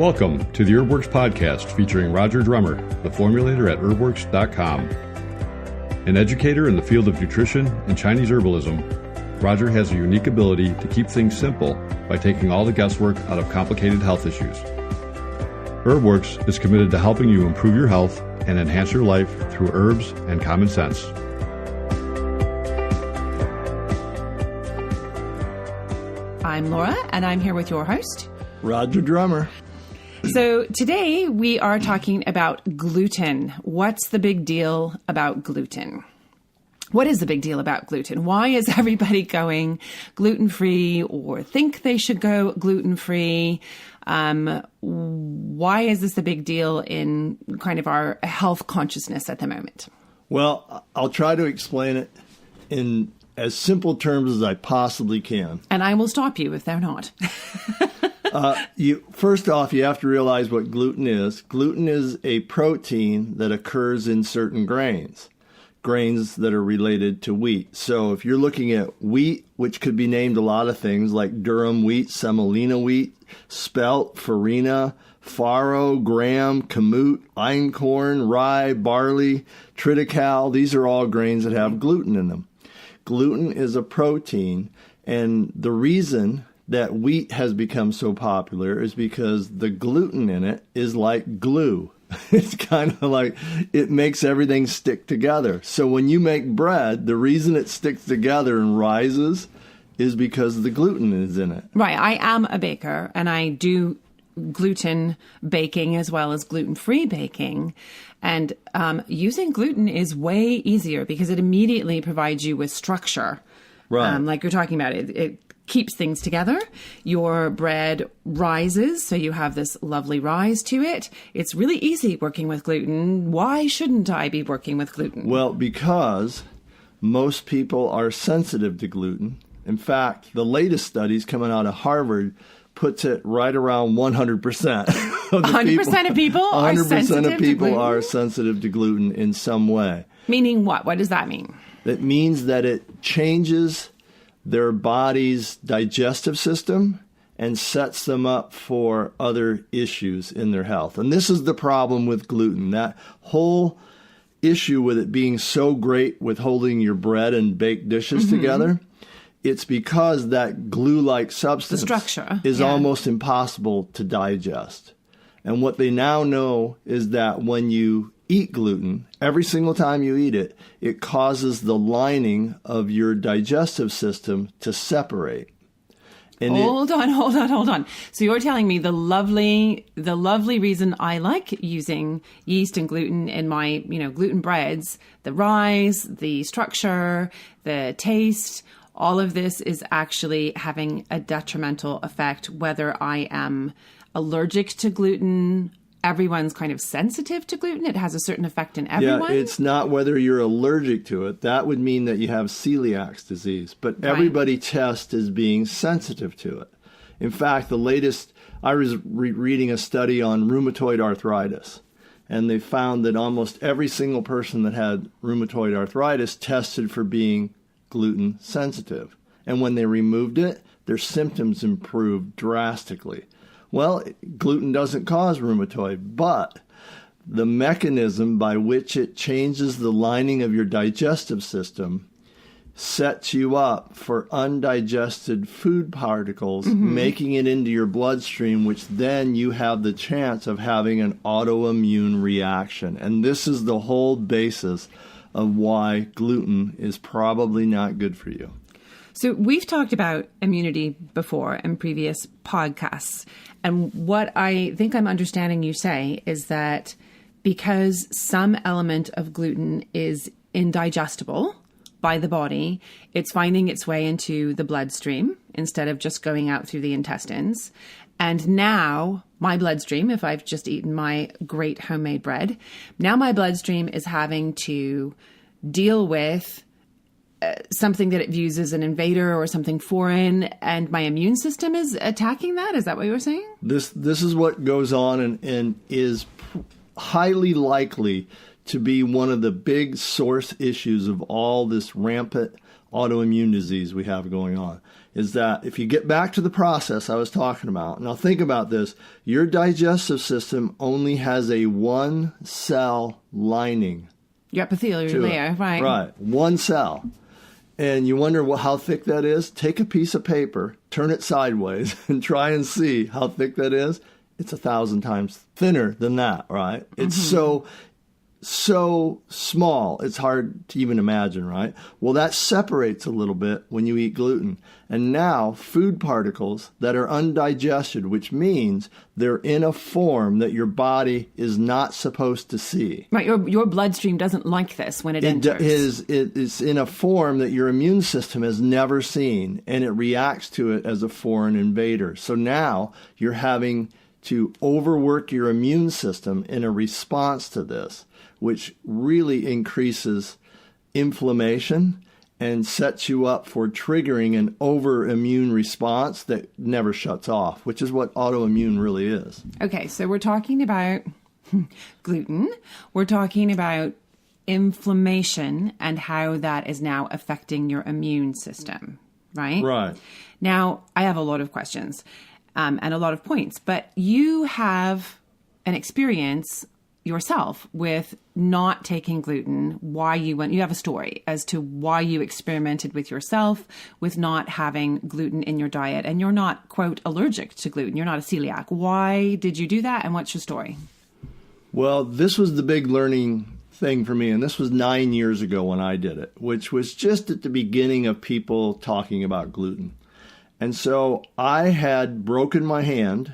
Welcome to the HerbWorks podcast featuring Roger Drummer, the formulator at HerbWorks.com. An educator in the field of nutrition and Chinese herbalism, Roger has a unique ability to keep things simple by taking all the guesswork out of complicated health issues. HerbWorks is committed to helping you improve your health and enhance your life through herbs and common sense. I'm Laura, and I'm here with your host, Roger Drummer. So today we are talking about gluten. What's the big deal about gluten? What is the big deal about gluten? Why is everybody going gluten-free or think they should go gluten-free? Why is this a big deal in kind of our health consciousness at the moment? Well, I'll try to explain it in as simple terms as I possibly can. And I will stop you if they're not. First off, you have to realize what gluten is. Gluten is a protein that occurs in certain grains that are related to wheat. So if you're looking at wheat, which could be named a lot of things like durum wheat, semolina wheat, spelt, farina, farro, gram, kamut, einkorn, rye, barley, triticale, these are all grains that have gluten in them. Gluten is a protein, and the reason that wheat has become so popular is because the gluten in it is like glue. It's kind of like it makes everything stick together. So when you make bread, the reason it sticks together and rises is because the gluten is in it. Right. I am a baker, and I do gluten baking as well as gluten-free baking. And using gluten is way easier because it immediately provides you with structure. Right. Like you're talking about, it keeps things together. Your bread rises, so you have this lovely rise to it. It's really easy working with gluten. Why shouldn't I be working with gluten? Well, because most people are sensitive to gluten. In fact, the latest studies coming out of Harvard puts it right around 100%. 100% of people are sensitive to gluten? 100% of people are sensitive to gluten in some way. Meaning what? What does that mean? It means that it changes their body's digestive system and sets them up for other issues in their health. And this is the problem with gluten. That whole issue with it being so great with holding your bread and baked dishes together, it's because that glue-like substance is almost impossible to digest. And what they now know is that when you eat gluten, every single time you eat it, it causes the lining of your digestive system to separate. And hold on. So you're telling me the lovely reason I like using yeast and gluten in my, gluten breads, the rise, the structure, the taste, all of this is actually having a detrimental effect, whether I am allergic to gluten. Everyone's kind of sensitive to gluten. It has a certain effect in everyone. Yeah, it's not whether you're allergic to it. That would mean that you have celiac disease. But everybody tests as being sensitive to it. In fact, the latest, I was reading a study on rheumatoid arthritis. And they found that almost every single person that had rheumatoid arthritis tested for being gluten sensitive. And when they removed it, their symptoms improved drastically. Well, gluten doesn't cause rheumatoid, but the mechanism by which it changes the lining of your digestive system sets you up for undigested food particles, making it into your bloodstream, which then you have the chance of having an autoimmune reaction. And this is the whole basis of why gluten is probably not good for you. So we've talked about immunity before in previous podcasts. And what I think I'm understanding you say is that because some element of gluten is indigestible by the body, it's finding its way into the bloodstream instead of just going out through the intestines. And now my bloodstream, if I've just eaten my great homemade bread, now my bloodstream is having to deal with something that it views as an invader or something foreign, and my immune system is attacking that? Is that what you were saying? This is what goes on and is highly likely to be one of the big source issues of all this rampant autoimmune disease we have going on. is that if you get back to the process I was talking about, now think about this, your digestive system only has a one cell lining. Your epithelial layer, right. Right, one cell. And you wonder how thick that is? Take a piece of paper, turn it sideways, and try and see how thick that is. It's 1,000 times thinner than that, right? It's so small, it's hard to even imagine, right? Well, that separates a little bit when you eat gluten. And now food particles that are undigested, which means they're in a form that your body is not supposed to see. Right, your bloodstream doesn't like this when it enters. It's in a form that your immune system has never seen, and it reacts to it as a foreign invader. So now you're having to overwork your immune system in a response to this, which really increases inflammation and sets you up for triggering an over-immune response that never shuts off, which is what autoimmune really is. Okay, so we're talking about gluten. We're talking about inflammation and how that is now affecting your immune system, right? Right. Now, I have a lot of questions and a lot of points, but you have an experience yourself with not taking gluten, why you have a story as to why you experimented with yourself with not having gluten in your diet, and you're not, quote, allergic to gluten. You're not a celiac. Why did you do that, and what's your story? Well, this was the big learning thing for me, and this was 9 years ago when I did it, which was just at the beginning of people talking about gluten. And so I had broken my hand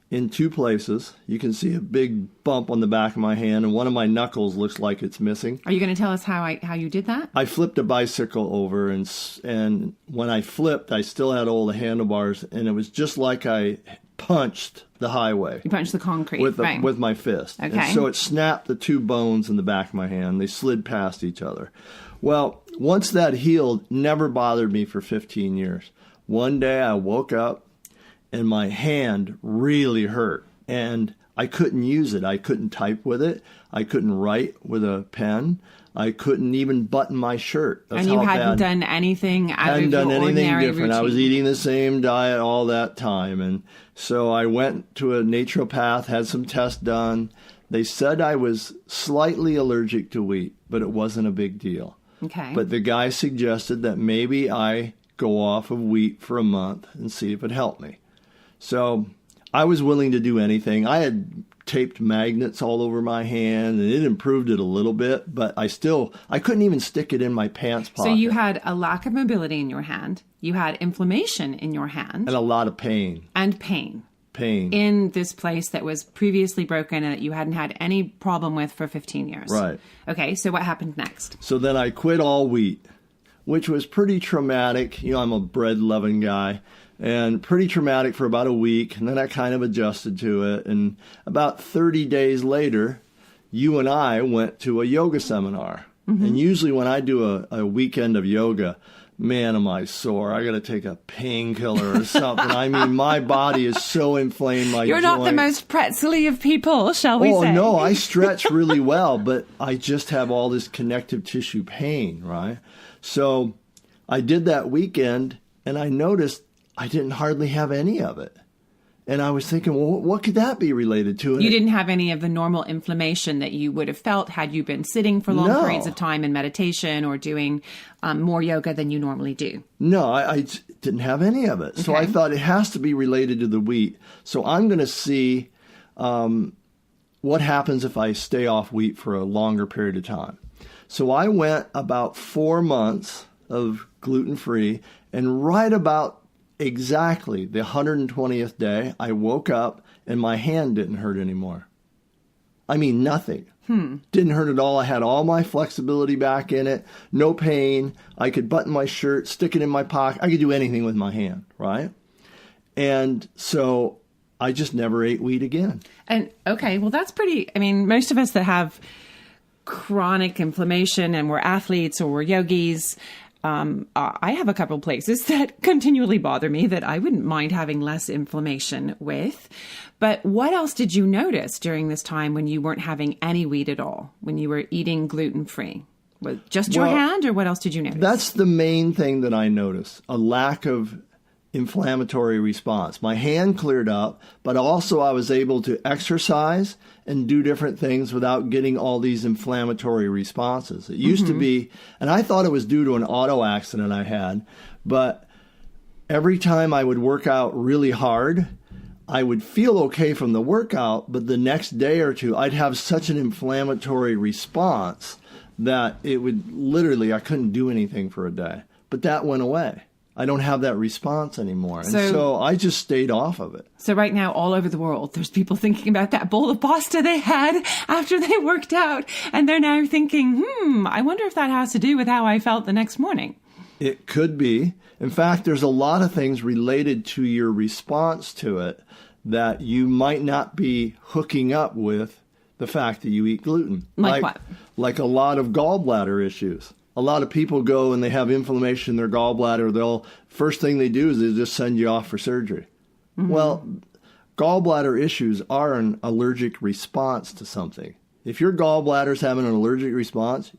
in two places. You can see a big bump on the back of my hand, and one of my knuckles looks like it's missing. Are you going to tell us how you did that? I flipped a bicycle over, and when I flipped, I still had all the handlebars, and it was just like I punched the highway. You punched the concrete. With right. with my fist. Okay. And so it snapped the two bones in the back of my hand. They slid past each other. Well, once that healed, never bothered me for 15 years. One day I woke up, and my hand really hurt, and I couldn't use it. I couldn't type with it. I couldn't write with a pen. I couldn't even button my shirt. That's and you hadn't done anything out of your ordinary different. routine. I was eating the same diet all that time, and so I went to a naturopath, had some tests done. They said I was slightly allergic to wheat, but it wasn't a big deal. Okay. But the guy suggested that maybe I go off of wheat for a month and see if it helped me. So I was willing to do anything. I had taped magnets all over my hand, and it improved it a little bit, but I couldn't even stick it in my pants pocket. So you had a lack of mobility in your hand. You had inflammation in your hand. And a lot of pain. And pain. Pain. In this place that was previously broken and that you hadn't had any problem with for 15 years. Right. Okay, so what happened next? So then I quit all wheat, which was pretty traumatic. You know, I'm a bread-loving guy. And pretty traumatic for about a week, and then I kind of adjusted to it. And about 30 days later, you and I went to a yoga seminar. Mm-hmm. And usually when I do a weekend of yoga, man, am I sore. I got to take a painkiller or something. I mean, my body is so inflamed. You're not the most pretzely of people, shall we say? Oh, no, I stretch really well, but I just have all this connective tissue pain, right? So I did that weekend, and I noticed I didn't hardly have any of it. And I was thinking, well, what could that be related to? You didn't have any of the normal inflammation that you would have felt had you been sitting for long periods of time in meditation or doing more yoga than you normally do. No, I didn't have any of it. So I thought it has to be related to the wheat. So I'm going to see what happens if I stay off wheat for a longer period of time. So I went about 4 months of gluten-free, and right about exactly the 120th day, I woke up and my hand didn't hurt anymore. I mean, nothing. Didn't hurt at all. I had all my flexibility back in it. No pain. I could button my shirt, stick it in my pocket. I could do anything with my hand, right? And so I just never ate wheat again. And okay, well, that's pretty, I mean, most of us that have chronic inflammation and we're athletes or we're yogis, I have a couple places that continually bother me that I wouldn't mind having less inflammation with. But what else did you notice during this time when you weren't having any wheat at all, when you were eating gluten-free? Was just your hand, or what else did you notice? That's the main thing that I noticed, a lack of inflammatory response. My hand cleared up, but also I was able to exercise and do different things without getting all these inflammatory responses. It used to be, and I thought it was due to an auto accident I had, but every time I would work out really hard, I would feel okay from the workout, but the next day or two, I'd have such an inflammatory response that it would literally, I couldn't do anything for a day. But that went away. I don't have that response anymore. And so I just stayed off of it. So right now, all over the world, there's people thinking about that bowl of pasta they had after they worked out. And they're now thinking, I wonder if that has to do with how I felt the next morning. It could be. In fact, there's a lot of things related to your response to it that you might not be hooking up with the fact that you eat gluten. Like what? Like a lot of gallbladder issues. A lot of people go and they have inflammation in their gallbladder. First thing they do is they just send you off for surgery. Well, gallbladder issues are an allergic response to something. If your gallbladder's having an allergic response,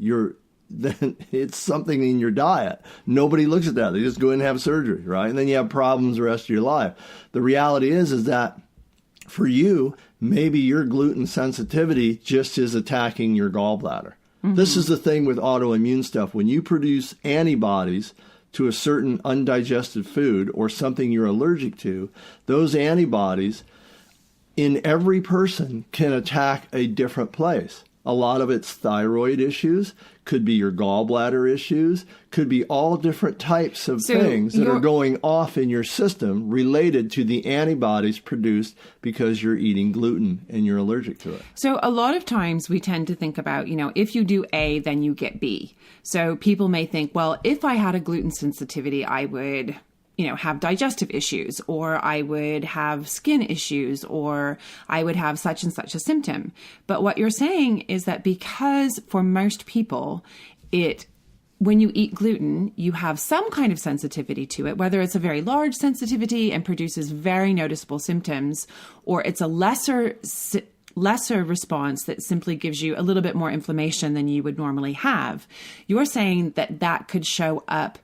then it's something in your diet. Nobody looks at that. They just go in and have surgery, right? And then you have problems the rest of your life. The reality is that for you, maybe your gluten sensitivity just is attacking your gallbladder. This is the thing with autoimmune stuff. When you produce antibodies to a certain undigested food or something you're allergic to, those antibodies in every person can attack a different place. A lot of it's thyroid issues, could be your gallbladder issues, could be all different types of things that are going off in your system related to the antibodies produced because you're eating gluten and you're allergic to it. So a lot of times we tend to think about, if you do A, then you get B. So people may think, well, if I had a gluten sensitivity, I would have digestive issues, or I would have skin issues, or I would have such and such a symptom. But what you're saying is that because for most people, when you eat gluten, you have some kind of sensitivity to it, whether it's a very large sensitivity and produces very noticeable symptoms, or it's a lesser response that simply gives you a little bit more inflammation than you would normally have. You're saying that could show up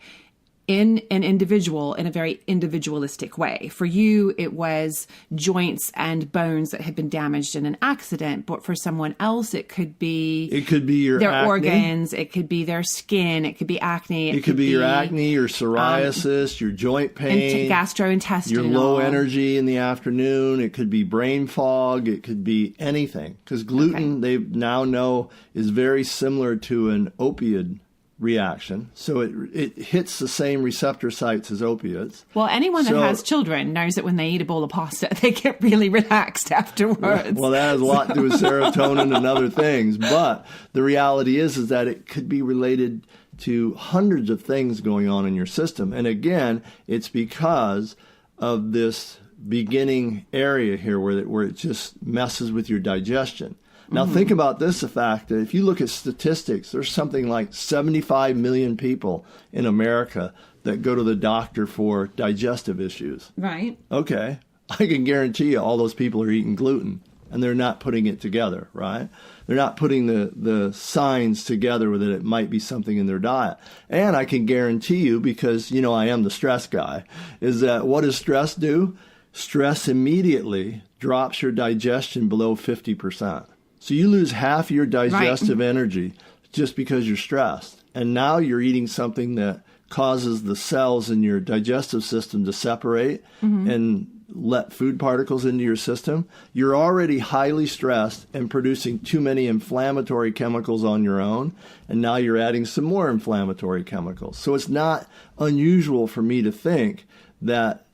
in an individual in a very individualistic way. For you, it was joints and bones that had been damaged in an accident, but for someone else, it could be your their acne. Organs, it could be their skin, it could be acne. It could be your acne, your psoriasis, your joint pain, gastrointestinal, your low energy in the afternoon. It could be brain fog. It could be anything. Because gluten, they now know, is very similar to an opioid reaction. So it hits the same receptor sites as opiates. Well, anyone that has children knows that when they eat a bowl of pasta, they get really relaxed afterwards. Well, that has a lot to do with serotonin and other things. But the reality is that it could be related to hundreds of things going on in your system. And again, it's because of this beginning area here where it just messes with your digestion. Now, think about this, the fact that if you look at statistics, there's something like 75 million people in America that go to the doctor for digestive issues. Right. Okay. I can guarantee you all those people are eating gluten, and they're not putting it together, right? They're not putting the signs together that it might be something in their diet. And I can guarantee you, because, I am the stress guy, is that what does stress do? Stress immediately drops your digestion below 50%. So you lose half your digestive energy just because you're stressed. And now you're eating something that causes the cells in your digestive system to separate and let food particles into your system. You're already highly stressed and producing too many inflammatory chemicals on your own. And now you're adding some more inflammatory chemicals. So it's not unusual for me to think that,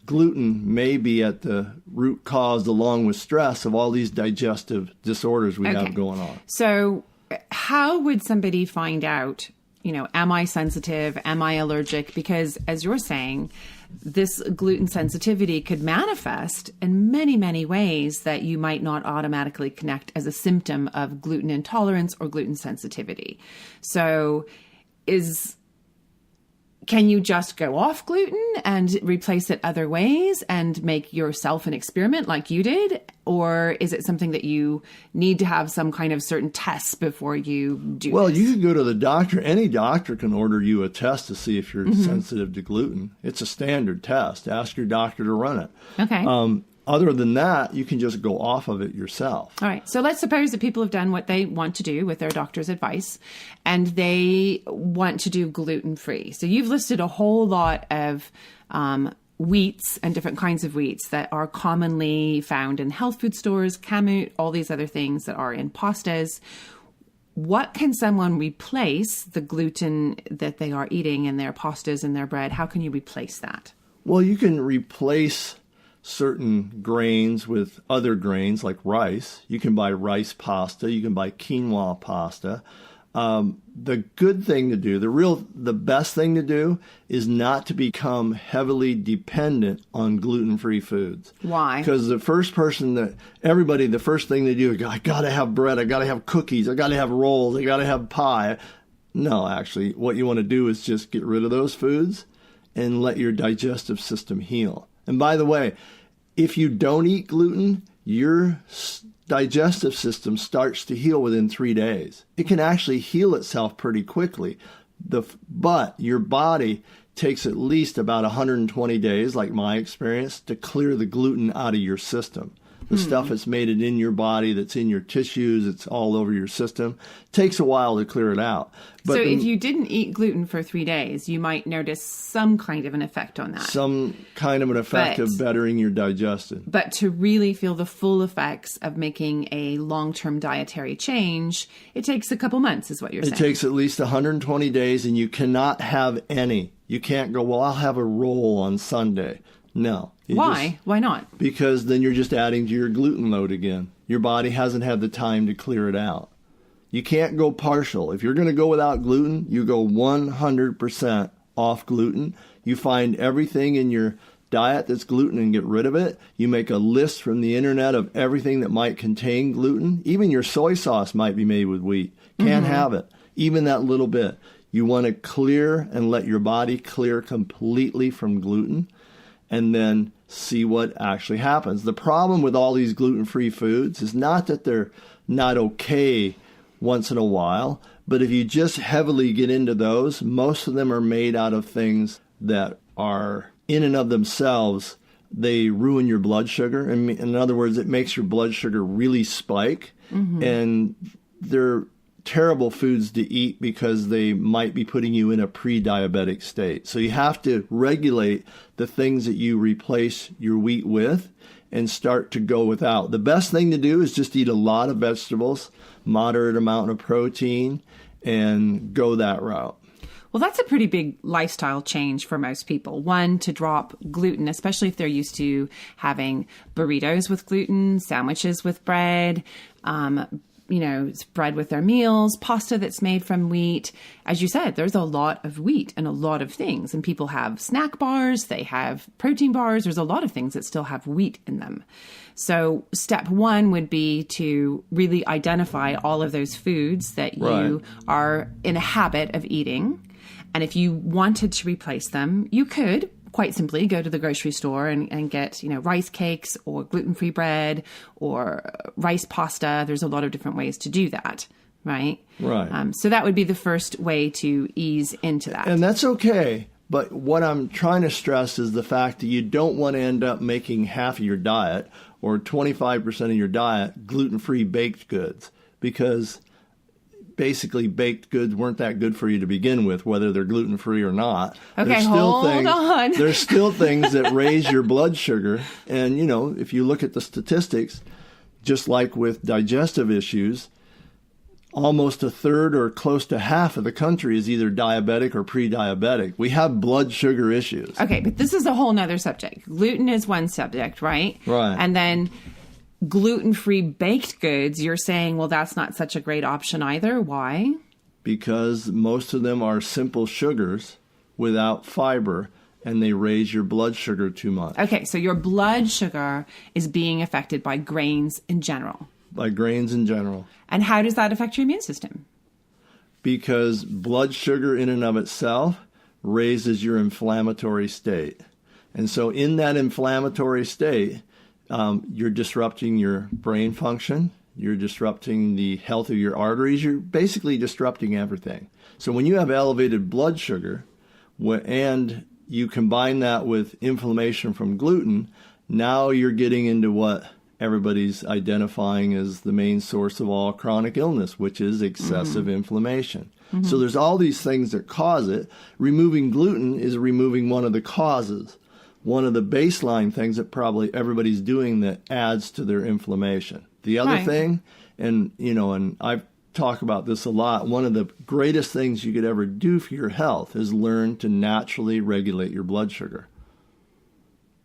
gluten may be at the root cause, along with stress, of all these digestive disorders we have going on. So how would somebody find out, am I sensitive? Am I allergic? Because as you're saying, this gluten sensitivity could manifest in many, many ways that you might not automatically connect as a symptom of gluten intolerance or gluten sensitivity. So can you just go off gluten and replace it other ways and make yourself an experiment like you did? Or is it something that you need to have some kind of certain tests before you do Well, this? you can go to the doctor. Any doctor can order you a test to see if you're sensitive to gluten. It's a standard test. Ask your doctor to run it. Okay. Other than that, you can just go off of it yourself. All right. So let's suppose that people have done what they want to do with their doctor's advice and they want to do gluten-free. So you've listed a whole lot of wheats and different kinds of wheats that are commonly found in health food stores, kamut, all these other things that are in pastas. What can someone replace the gluten that they are eating in their pastas and their bread? How can you replace that? Well, you can replace certain grains with other grains like rice. You can buy rice pasta. You can buy quinoa pasta. The good thing to do, the best thing to do is not to become heavily dependent on gluten-free foods. Why? Because the first thing they do, I got to have bread, I got to have cookies, I got to have rolls, I got to have pie. No, actually, what you want to do is just get rid of those foods and let your digestive system heal. And by the way, if you don't eat gluten, your digestive system starts to heal within 3 days. It can actually heal itself pretty quickly. But your body takes at least about 120 days, like my experience, to clear the gluten out of your system. The stuff that's made it in your body, that's in your tissues, it's all over your system. Takes a while to clear it out. But so if you didn't eat gluten for 3 days, you might notice some kind of an effect on that. Some kind of an effect of bettering your digestion. But to really feel the full effects of making a long-term dietary change, it takes a couple months, is what you're saying. It takes at least 120 days, and you cannot have any. You can't go, well, I'll have a roll on Sunday. No. Why? Why not? Because then you're just adding to your gluten load again. Your body hasn't had the time to clear it out. You can't go partial. If you're going to go without gluten, you go 100% off gluten. You find everything in your diet that's gluten and get rid of it. You make a list from the internet of everything that might contain gluten. Even your soy sauce might be made with wheat. Can't have it. Even that little bit. You want to clear and let your body clear completely from gluten, and then see what actually happens. The problem with all these gluten-free foods is not that they're not okay once in a while, but if you just heavily get into those, most of them are made out of things that are in and of themselves, they ruin your blood sugar. In other words, it makes your blood sugar really spike, and they're terrible foods to eat because they might be putting you in a pre-diabetic state. So you have to regulate the things that you replace your wheat with and start to go without. The best thing to do is just eat a lot of vegetables, moderate amount of protein, and go that route. Well, that's a pretty big lifestyle change for most people. One, to drop gluten, especially if they're used to having burritos with gluten, sandwiches with bread, bread with their meals, pasta that's made from wheat. As you said, there's a lot of wheat and a lot of things. And people have snack bars, they have protein bars. There's a lot of things that still have wheat in them. So step one would be to really identify all of those foods that you are in a habit of eating. And if you wanted to replace them, you could quite simply go to the grocery store and get, rice cakes or gluten-free bread or rice pasta. There's a lot of different ways to do that, right? Right. So that would be the first way to ease into that. And that's okay. But what I'm trying to stress is the fact that you don't want to end up making half of your diet or 25% of your diet gluten-free baked goods, because basically baked goods weren't that good for you to begin with, whether they're gluten-free or not. Okay, hold on. There's still things that raise your blood sugar. And, if you look at the statistics, just like with digestive issues, almost a third or close to half of the country is either diabetic or pre-diabetic. We have blood sugar issues. Okay, but this is a whole nother subject. Gluten is one subject, right? Right. And then gluten-free baked goods, you're saying, well, that's not such a great option either. Why? Because most of them are simple sugars without fiber, and they raise your blood sugar too much. Okay, so your blood sugar is being affected by grains in general. By grains in general. And how does that affect your immune system? Because blood sugar in and of itself raises your inflammatory state. And so in that inflammatory state, you're disrupting your brain function. You're disrupting the health of your arteries. You're basically disrupting everything. So when you have elevated blood sugar and you combine that with inflammation from gluten, now you're getting into what everybody's identifying as the main source of all chronic illness, which is excessive inflammation. So there's all these things that cause it. Removing gluten is removing one of the causes, one of the baseline things that probably everybody's doing that adds to their inflammation. The other thing, and I've talked about this a lot, one of the greatest things you could ever do for your health is learn to naturally regulate your blood sugar.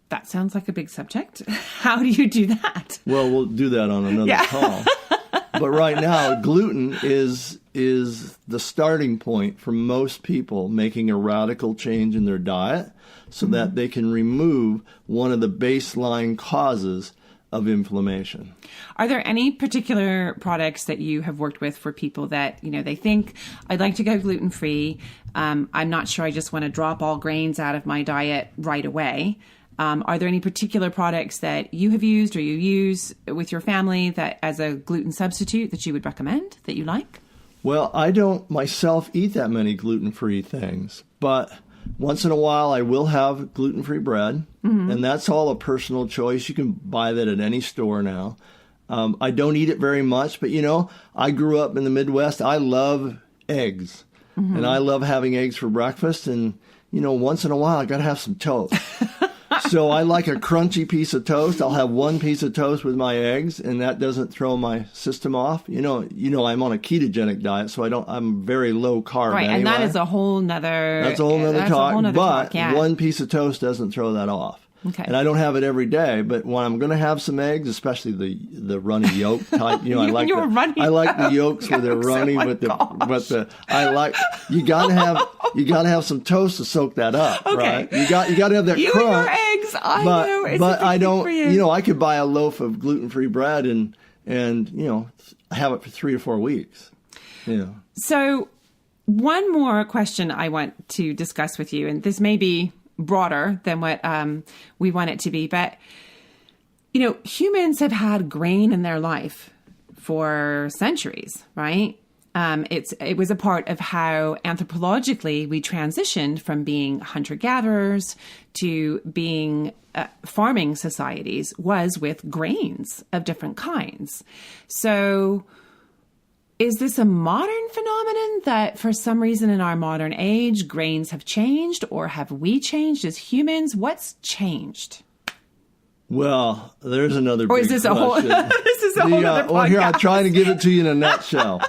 That sounds like a big subject. How do you do that? Well, we'll do that on another call. But right now, gluten is the starting point for most people making a radical change in their diet so that they can remove one of the baseline causes of inflammation. Are there any particular products that you have worked with for people that, they think, I'd like to go gluten-free. I'm not sure I just want to drop all grains out of my diet right away. Are there any particular products that you have used or you use with your family that as a gluten substitute that you would recommend, that you like? Well, I don't myself eat that many gluten-free things, but once in a while I will have gluten-free bread, and that's all a personal choice. You can buy that at any store now. I don't eat it very much, but I grew up in the Midwest. I love eggs, and I love having eggs for breakfast, and once in a while I got to have some toast. So I like a crunchy piece of toast. I'll have one piece of toast with my eggs, and that doesn't throw my system off. I'm on a ketogenic diet, so I'm very low carb. Right, anyway. and that is a whole nother. That's a whole nother talk. But one piece of toast doesn't throw that off. Okay. And I don't have it every day, but when I'm going to have some eggs, especially the runny yolk type, I like the yolks where they're runny, you got to have some toast to soak that up, right? You got to have that crunch. And your eggs, I know. It's but I don't, for you. I could buy a loaf of gluten-free bread and have it for 3 to 4 weeks. So one more question I want to discuss with you, and this may be broader than what we want it to be. But, humans have had grain in their life for centuries, right? It was a part of how anthropologically we transitioned from being hunter-gatherers to being farming societies was with grains of different kinds. So is this a modern phenomenon that for some reason in our modern age, grains have changed, or have we changed as humans? What's changed? Well, there's another big question. This is a whole other podcast. Well, here, I'll try to give it to you in a nutshell.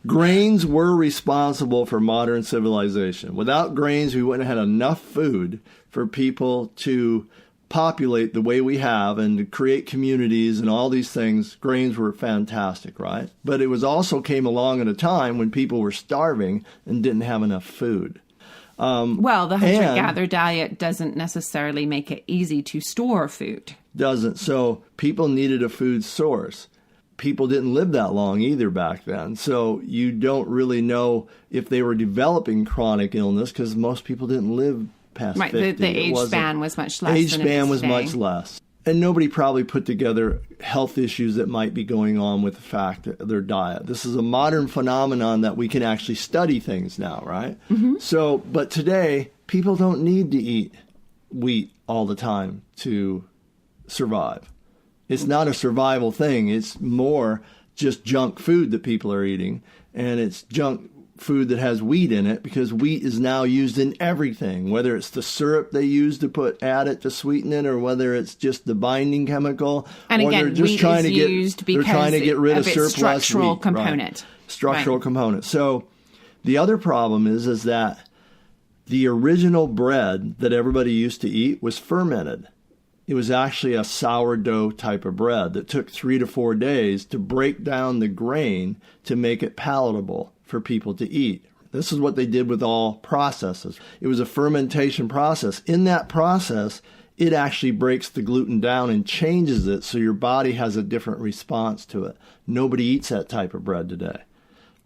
Grains were responsible for modern civilization. Without grains, we wouldn't have had enough food for people to populate the way we have and to create communities and all these things. Grains were fantastic, right? But it was also came along at a time when people were starving and didn't have enough food. Well, the hunter-gatherer diet doesn't necessarily make it easy to store food. Doesn't. So people needed a food source. People didn't live that long either back then. So you don't really know if they were developing chronic illness because most people didn't live past 50. The age span was much less. Age span was much less. And nobody probably put together health issues that might be going on with the fact that their diet. This is a modern phenomenon that we can actually study things now, right? So, but today, people don't need to eat wheat all the time to survive. It's not a survival thing. It's more just junk food that people are eating. And it's junk food that has wheat in it because wheat is now used in everything, whether it's the syrup they use to add it to sweeten it, or whether it's just the binding chemical. And or again, they're just wheat trying is to get, used they're trying to get rid of surplus structural wheat, component. Right. Structural component. So the other problem is that the original bread that everybody used to eat was fermented. It was actually a sourdough type of bread that took 3 to 4 days to break down the grain to make it palatable for people to eat. This is what they did with all processes. It was a fermentation process. In that process, it actually breaks the gluten down and changes it so your body has a different response to it. Nobody eats that type of bread today.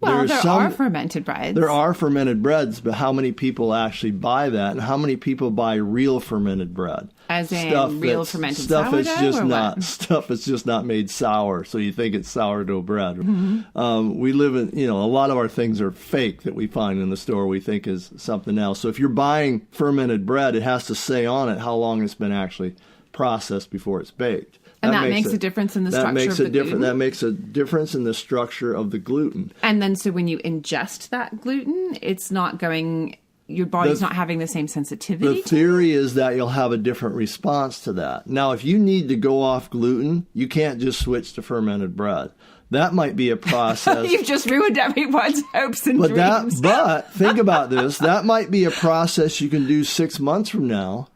Well, there are fermented breads. There are fermented breads, but how many people actually buy that, and how many people buy real fermented bread? As in real fermented sourdough, Stuff that's just not made sour, so you think it's sourdough bread. Mm-hmm. We live in, a lot of our things are fake that we find in the store we think is something else. So if you're buying fermented bread, it has to say on it how long it's been actually processed before it's baked. And that makes a difference in the structure of the gluten? That makes a difference in the structure of the gluten. And then so when you ingest that gluten, it's not going... Your body's not having the same sensitivity. The theory is that you'll have a different response to that. Now, if you need to go off gluten, you can't just switch to fermented bread. That might be a process. You've just ruined everyone's hopes and dreams. But think about this. That might be a process you can do 6 months from now,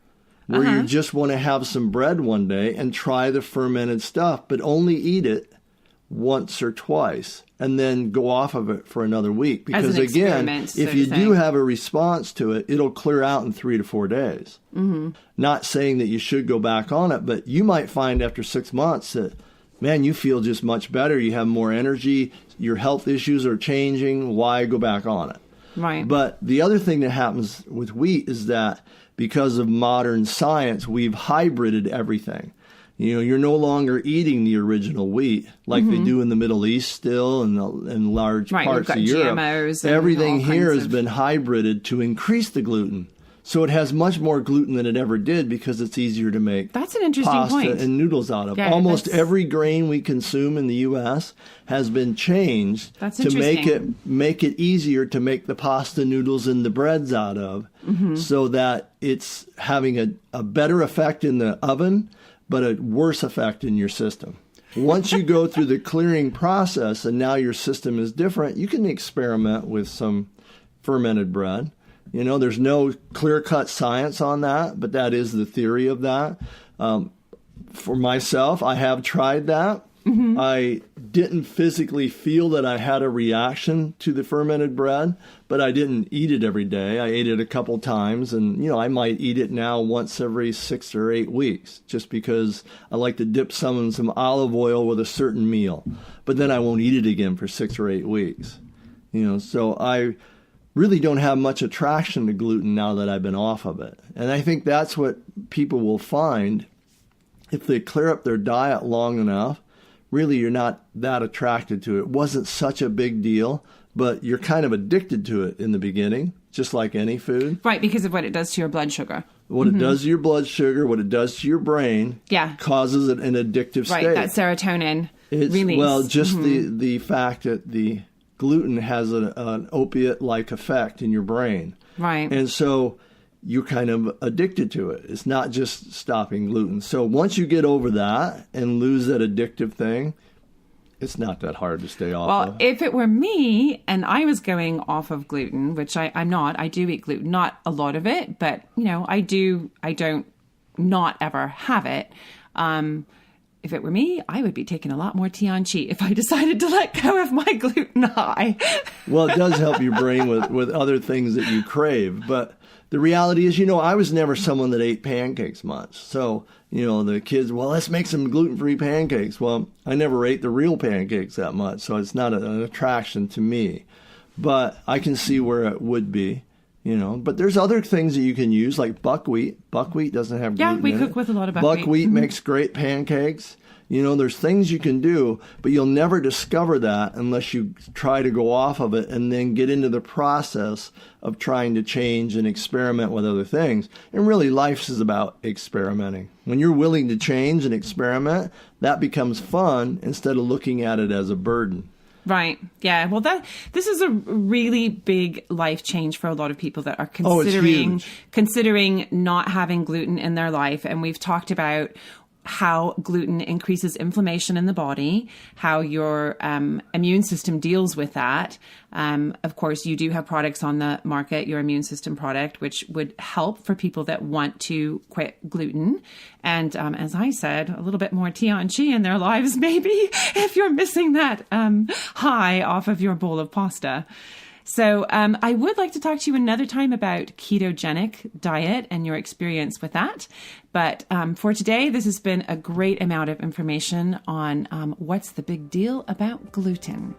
where you just want to have some bread one day and try the fermented stuff, but only eat it once or twice and then go off of it for another week. Because again, if you do have a response to it, it'll clear out in 3 to 4 days. Mm-hmm. Not saying that you should go back on it, but you might find after 6 months that, man, you feel just much better. You have more energy. Your health issues are changing. Why go back on it? Right. But the other thing that happens with wheat is that because of modern science, we've hybrided everything. You're no longer eating the original wheat like they do in the Middle East still and in large parts of Europe. GMOs Everything here has been hybrided to increase the gluten. So it has much more gluten than it ever did because it's easier to make That's an interesting pasta point. and noodles out of. Yeah, Almost every grain we consume in the U.S. has been changed to make it easier to make the pasta, noodles, and the breads out of so that it's having a better effect in the oven but a worse effect in your system. Once you go through the clearing process and now your system is different, you can experiment with some fermented bread. There's no clear-cut science on that, but that is the theory of that. For myself, I have tried that. Mm-hmm. I didn't physically feel that I had a reaction to the fermented bread, but I didn't eat it every day. I ate it a couple times, and, I might eat it now once every 6 or 8 weeks, just because I like to dip some in some olive oil with a certain meal. But then I won't eat it again for 6 or 8 weeks. So I really don't have much attraction to gluten now that I've been off of it. And I think that's what people will find if they clear up their diet long enough. Really, you're not that attracted to it. It wasn't such a big deal, but you're kind of addicted to it in the beginning, just like any food. Right, because of what it does to your blood sugar. What it does to your blood sugar, what it does to your brain, causes an addictive state. Right, that serotonin release. Well, just the fact that the gluten has an opiate-like effect in your brain. Right. And so you're kind of addicted to it. It's not just stopping gluten. So once you get over that and lose that addictive thing, it's not that hard to stay off of. Well, if it were me and I was going off of gluten, which I'm not, I do eat gluten, not a lot of it, but, I don't not ever have it. If it were me, I would be taking a lot more Tianchi if I decided to let go of my gluten high. Well, it does help your brain with other things that you crave, but the reality is, I was never someone that ate pancakes much. So, the kids, well, let's make some gluten-free pancakes. Well, I never ate the real pancakes that much, so it's not an attraction to me. But I can see where it would be, But there's other things that you can use, like buckwheat. Buckwheat doesn't have gluten in it. Yeah, we cook with a lot of buckwheat. Buckwheat makes great pancakes. There's things you can do, but you'll never discover that unless you try to go off of it and then get into the process of trying to change and experiment with other things. And really, life is about experimenting. When you're willing to change and experiment, that becomes fun instead of looking at it as a burden. Right. Yeah. Well, this is a really big life change for a lot of people that are considering not having gluten in their life. And we've talked about how gluten increases inflammation in the body, how your immune system deals with that. Of course, you do have products on the market, your immune system product, which would help for people that want to quit gluten. And as I said, a little bit more Tianchi in their lives, maybe, if you're missing that high off of your bowl of pasta. So I would like to talk to you another time about ketogenic diet and your experience with that. But for today, this has been a great amount of information on what's the big deal about gluten.